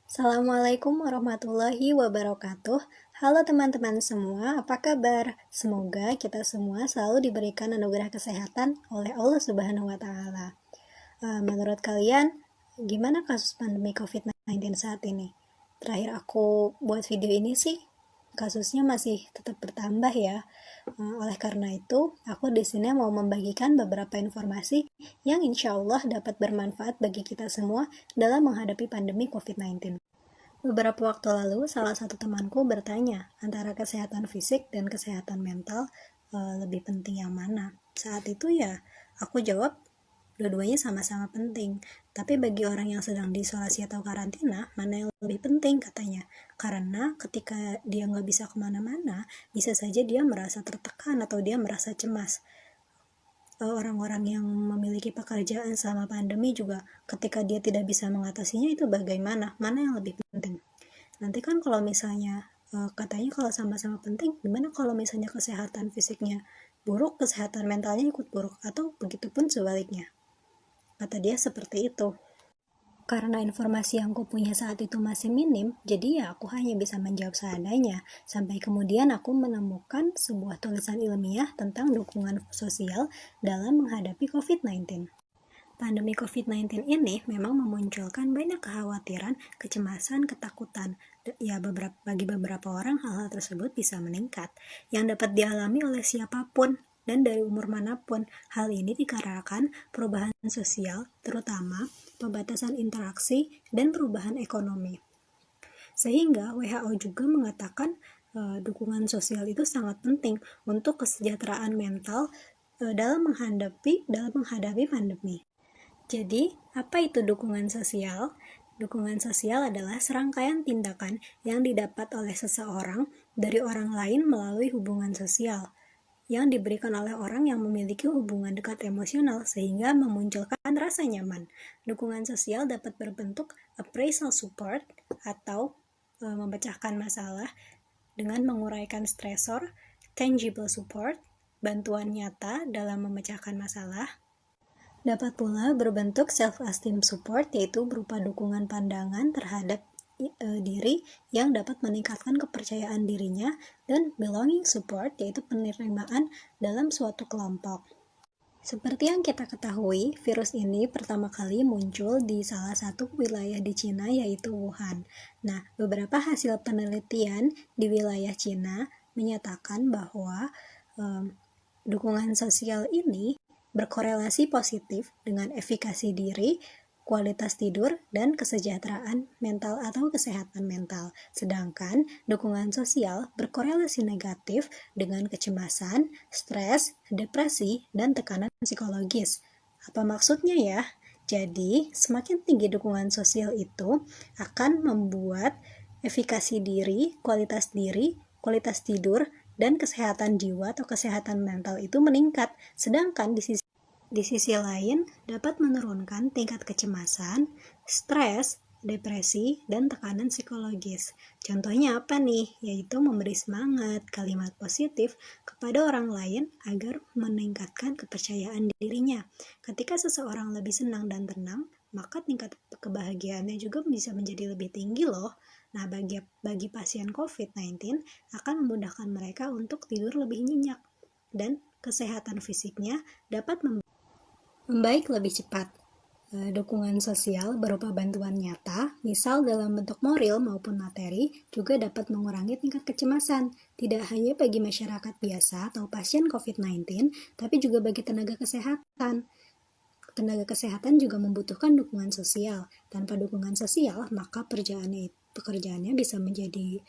Assalamualaikum warahmatullahi wabarakatuh. Halo teman-teman semua, apa kabar? Semoga kita semua selalu diberikan anugerah kesehatan oleh Allah Subhanahu wa taala. Menurut kalian, gimana kasus pandemi COVID-19 saat ini? Terakhir aku buat video ini sih, kasusnya masih tetap bertambah ya. Oleh karena itu, aku di sini mau membagikan beberapa informasi yang insya Allah dapat bermanfaat bagi kita semua dalam menghadapi pandemi COVID-19. Beberapa waktu lalu, salah satu temanku bertanya, antara kesehatan fisik dan kesehatan mental lebih penting yang mana? Saat itu ya, aku jawab, dua-duanya sama-sama penting. Tapi bagi orang yang sedang diisolasi atau karantina, mana yang lebih penting katanya? Karena ketika dia nggak bisa kemana-mana, bisa saja dia merasa tertekan atau dia merasa cemas. Orang-orang yang memiliki pekerjaan selama pandemi juga ketika dia tidak bisa mengatasinya itu bagaimana? Mana yang lebih penting? Nanti kan kalau misalnya katanya kalau sama-sama penting, gimana kalau misalnya kesehatan fisiknya buruk, kesehatan mentalnya ikut buruk, atau begitupun sebaliknya? Kata dia seperti itu. Karena informasi yang aku punya saat itu masih minim, jadi ya aku hanya bisa menjawab seadanya. Sampai kemudian aku menemukan sebuah tulisan ilmiah tentang dukungan sosial dalam menghadapi COVID-19. Pandemi COVID-19 ini memang memunculkan banyak kekhawatiran, kecemasan, ketakutan. Ya, bagi beberapa orang hal-hal tersebut bisa meningkat, yang dapat dialami oleh siapapun dan dari umur manapun. Hal ini dikarenakan perubahan sosial, terutama pembatasan interaksi dan perubahan ekonomi. Sehingga WHO juga mengatakan dukungan sosial itu sangat penting untuk kesejahteraan mental dalam menghadapi pandemi. Jadi, apa itu dukungan sosial? Dukungan sosial adalah serangkaian tindakan yang didapat oleh seseorang dari orang lain melalui hubungan sosial yang diberikan oleh orang yang memiliki hubungan dekat emosional sehingga memunculkan rasa nyaman. Dukungan sosial dapat berbentuk appraisal support atau memecahkan masalah dengan menguraikan stresor, tangible support, bantuan nyata dalam memecahkan masalah. Dapat pula berbentuk self-esteem support, yaitu berupa dukungan pandangan terhadap diri yang dapat meningkatkan kepercayaan dirinya, dan belonging support, yaitu penerimaan dalam suatu kelompok. Seperti yang kita ketahui, virus ini pertama kali muncul di salah satu wilayah di Cina, yaitu Wuhan. Nah, beberapa hasil penelitian di wilayah Cina menyatakan bahwa dukungan sosial ini berkorelasi positif dengan efikasi diri, kualitas tidur, dan kesejahteraan mental atau kesehatan mental. Sedangkan dukungan sosial berkorelasi negatif dengan kecemasan, stres, depresi, dan tekanan psikologis. Apa maksudnya ya? Jadi, semakin tinggi dukungan sosial itu akan membuat efikasi diri, kualitas tidur, dan kesehatan jiwa atau kesehatan mental itu meningkat. Sedangkan di sisi lain dapat menurunkan tingkat kecemasan, stres, depresi, dan tekanan psikologis. Contohnya apa nih? Yaitu memberi semangat, kalimat positif kepada orang lain agar meningkatkan kepercayaan dirinya. Ketika seseorang lebih senang dan tenang, maka tingkat kebahagiaannya juga bisa menjadi lebih tinggi loh. Nah, bagi pasien COVID-19 akan memudahkan mereka untuk tidur lebih nyenyak dan kesehatan fisiknya dapat membaik lebih cepat. Dukungan sosial berupa bantuan nyata, misal dalam bentuk moral maupun materi, juga dapat mengurangi tingkat kecemasan, tidak hanya bagi masyarakat biasa atau pasien COVID-19, tapi juga bagi tenaga kesehatan. Tenaga kesehatan juga membutuhkan dukungan sosial. Tanpa dukungan sosial, maka pekerjaannya bisa menjadi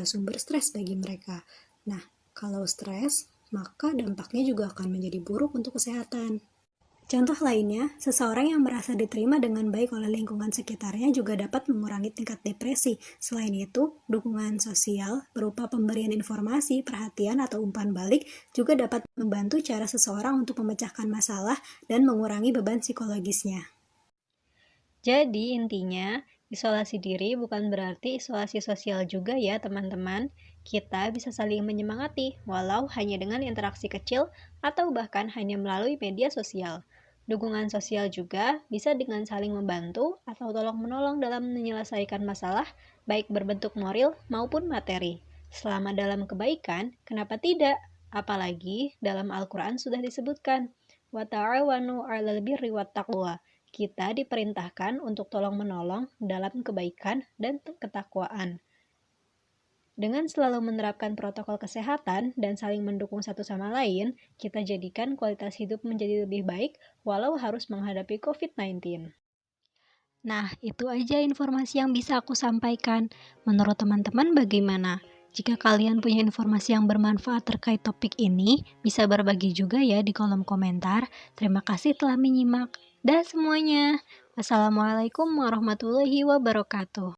sumber stres bagi mereka. Nah, kalau stres, maka dampaknya juga akan menjadi buruk untuk kesehatan. Contoh lainnya, seseorang yang merasa diterima dengan baik oleh lingkungan sekitarnya juga dapat mengurangi tingkat depresi. Selain itu, dukungan sosial berupa pemberian informasi, perhatian, atau umpan balik juga dapat membantu cara seseorang untuk memecahkan masalah dan mengurangi beban psikologisnya. Jadi intinya, isolasi diri bukan berarti isolasi sosial juga ya teman-teman. Kita bisa saling menyemangati, walau hanya dengan interaksi kecil atau bahkan hanya melalui media sosial. Dukungan sosial juga bisa dengan saling membantu atau tolong-menolong dalam menyelesaikan masalah, baik berbentuk moral maupun materi. Selama dalam kebaikan, kenapa tidak? Apalagi dalam Al-Quran sudah disebutkan, wa ta'awanu 'alal birri wat taqwa. Kita diperintahkan untuk tolong-menolong dalam kebaikan dan ketakwaan. Dengan selalu menerapkan protokol kesehatan dan saling mendukung satu sama lain, kita jadikan kualitas hidup menjadi lebih baik walau harus menghadapi COVID-19. Nah, itu aja informasi yang bisa aku sampaikan. Menurut teman-teman bagaimana? Jika kalian punya informasi yang bermanfaat terkait topik ini, bisa berbagi juga ya di kolom komentar. Terima kasih telah menyimak. Dah semuanya. Wassalamualaikum warahmatullahi wabarakatuh.